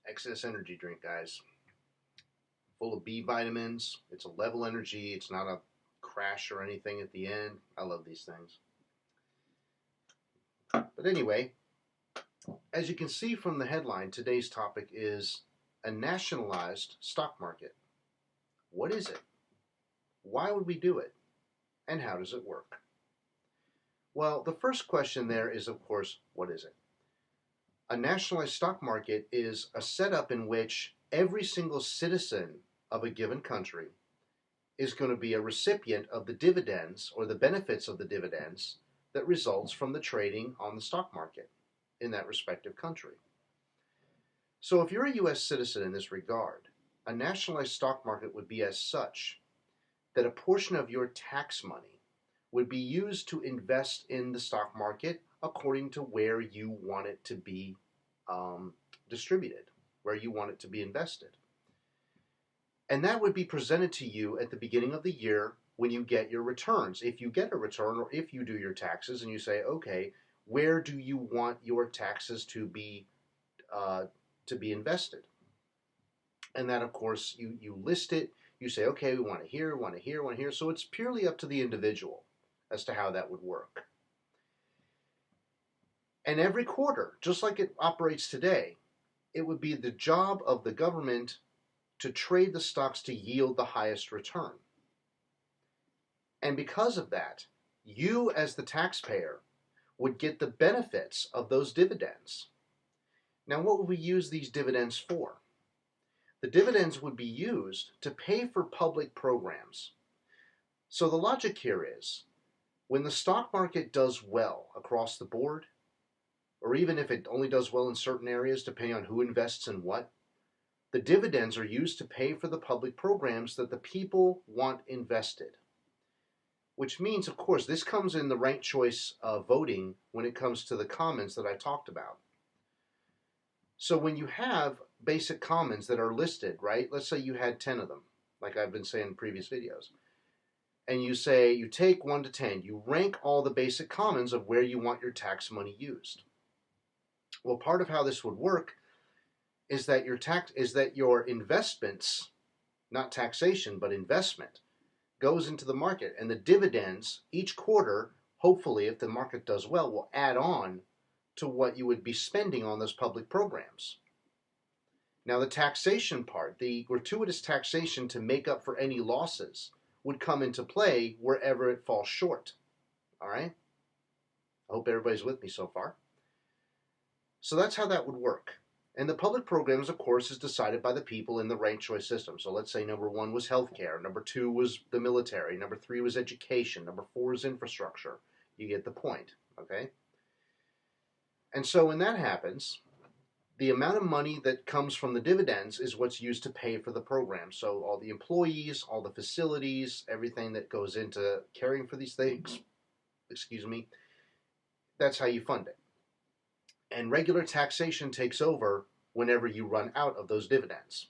Excess energy drink, guys. Full of B vitamins. It's a level energy. It's not a crash or anything at the end. I love these things. But anyway, as you can see from the headline, today's topic is a nationalized stock market. What is it? Why would we do it? And how does it work? Well, the first question there is, of course, what is it? A nationalized stock market is a setup in which every single citizen of a given country is going to be a recipient of the dividends or the benefits of the dividends that results from the trading on the stock market in that respective country. So if you're a U.S. citizen in this regard, a nationalized stock market would be as such that a portion of your tax money would be used to invest in the stock market according to where you want it to be distributed, where you want it to be invested. And that would be presented to you at the beginning of the year when you get your returns. If you get a return or if you do your taxes and you say, okay, where do you want your taxes to be invested? And that, of course, you list it. You say, okay, we want it here, want it here, want it here. So it's purely up to the individual as to how that would work. And every quarter, just like it operates today, it would be the job of the government to trade the stocks to yield the highest return. And because of that, you as the taxpayer would get the benefits of those dividends. Now, what would we use these dividends for? The dividends would be used to pay for public programs. So the logic here is, when the stock market does well across the board, or even if it only does well in certain areas, depending on who invests in what, the dividends are used to pay for the public programs that the people want invested. Which means, of course, this comes in the ranked choice voting when it comes to the commons that I talked about. So when you have basic commons that are listed, right? Let's say you had 10 of them, like I've been saying in previous videos. And you say, you take 1 to 10, you rank all the basic commons of where you want your tax money used. Well, part of how this would work is that your investments, not taxation, but investment, goes into the market. And the dividends each quarter, hopefully, if the market does well, will add on to what you would be spending on those public programs. Now, the taxation part, the gratuitous taxation to make up for any losses, would come into play wherever it falls short. All right? I hope everybody's with me so far. So that's how that would work. And the public programs, of course, is decided by the people in the ranked choice system. So let's say number 1 was healthcare, number 2 was the military, number 3 was education, number 4 is infrastructure. You get the point, okay? And so when that happens, the amount of money that comes from the dividends is what's used to pay for the program. So all the employees, all the facilities, everything that goes into caring for these things, that's how you fund it. And regular taxation takes over whenever you run out of those dividends.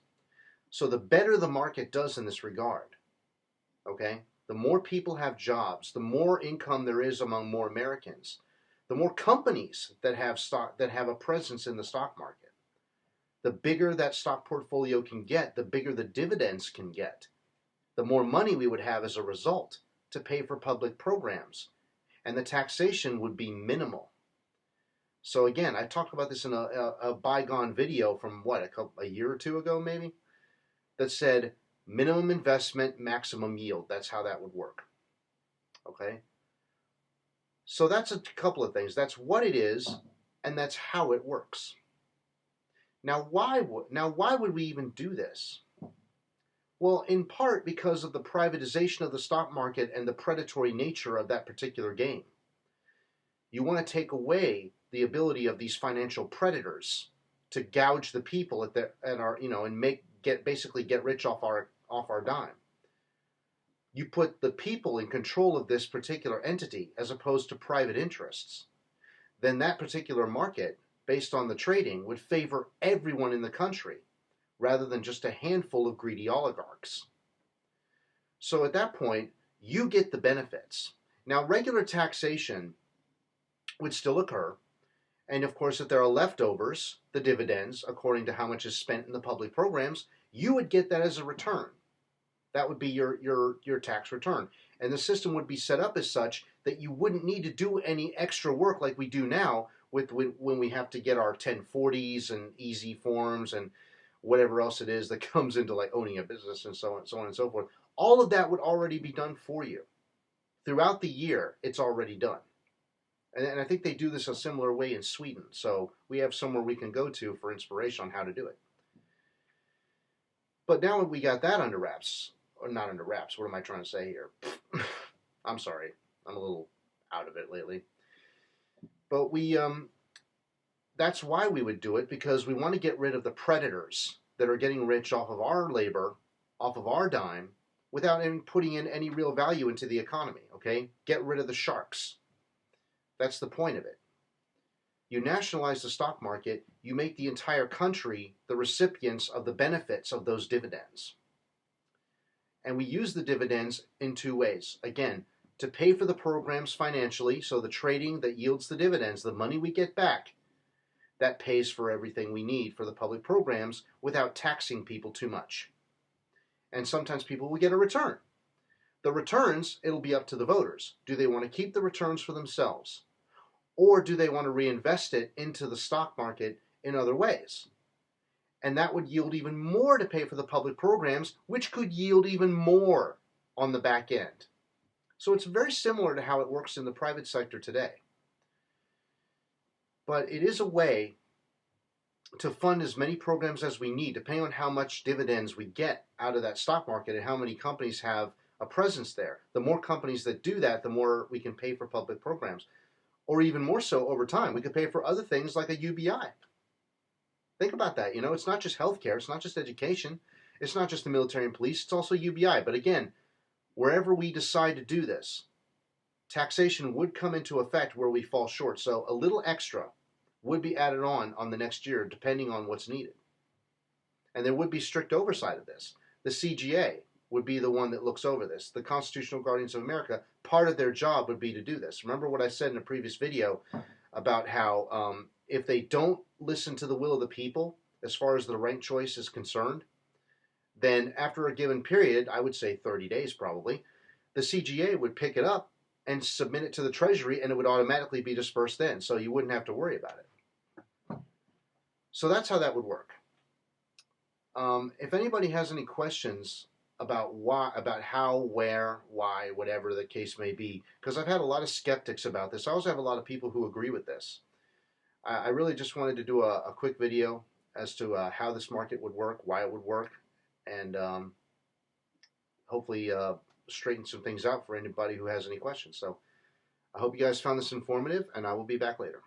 So the better the market does in this regard, okay, the more people have jobs, the more income there is among more Americans, the more companies that have a presence in the stock market, the bigger that stock portfolio can get, the bigger the dividends can get, the more money we would have as a result to pay for public programs, and the taxation would be minimal. So again, I talked about this in a bygone video from a year or two ago maybe, that said minimum investment, maximum yield. That's how that would work. Okay? So that's a couple of things. That's what it is, and that's how it works. Now why would we even do this? Well, in part because of the privatization of the stock market and the predatory nature of that particular game. You want to take away the ability of these financial predators to gouge the people and get rich off our dime. You put the people in control of this particular entity as opposed to private interests. Then that particular market, based on the trading, would favor everyone in the country rather than just a handful of greedy oligarchs. So at that point, you get the benefits. Now, regular taxation would still occur, And of course, if there are leftovers, the dividends, according to how much is spent in the public programs, you would get that as a return. That would be your tax return. And the system would be set up as such that you wouldn't need to do any extra work like we do now with when we have to get our 1040s and easy forms and whatever else it is that comes into like owning a business and so on and so forth. All of that would already be done for you. Throughout the year, it's already done. And I think they do this a similar way in Sweden. So we have somewhere we can go to for inspiration on how to do it. But now we got that under wraps, or not under wraps, what am I trying to say here? I'm sorry. I'm a little out of it lately. But that's why we would do it, because we want to get rid of the predators that are getting rich off of our labor, off of our dime, without putting in any real value into the economy, okay? Get rid of the sharks. That's the point of it. You nationalize the stock market, you make the entire country the recipients of the benefits of those dividends. And we use the dividends in two ways. Again, to pay for the programs financially, so the trading that yields the dividends, the money we get back, that pays for everything we need for the public programs without taxing people too much. And sometimes people will get a return. The returns, it'll be up to the voters. Do they want to keep the returns for themselves? Or do they want to reinvest it into the stock market in other ways? And that would yield even more to pay for the public programs, which could yield even more on the back end. So it's very similar to how it works in the private sector today. But it is a way to fund as many programs as we need, depending on how much dividends we get out of that stock market and how many companies have a presence there. The more companies that do that, the more we can pay for public programs. Or even more so over time, we could pay for other things like a UBI. Think about that. You know, it's not just healthcare, it's not just education, it's not just the military and police, it's also UBI. But again, wherever we decide to do this, taxation would come into effect where we fall short. So a little extra would be added on the next year, depending on what's needed. And there would be strict oversight of this. The CGA would be the one that looks over this. The Constitutional Guardians of America, part of their job would be to do this. Remember what I said in a previous video about how if they don't listen to the will of the people, as far as the rank choice is concerned, then after a given period, I would say 30 days probably, the CGA would pick it up and submit it to the Treasury, and it would automatically be dispersed then, so you wouldn't have to worry about it. So that's how that would work. If anybody has any questions about why, about how, where, why, whatever the case may be, because I've had a lot of skeptics about this. I also have a lot of people who agree with this. I really just wanted to do a quick video as to how this market would work, why it would work, and hopefully straighten some things out for anybody who has any questions. So I hope you guys found this informative, and I will be back later.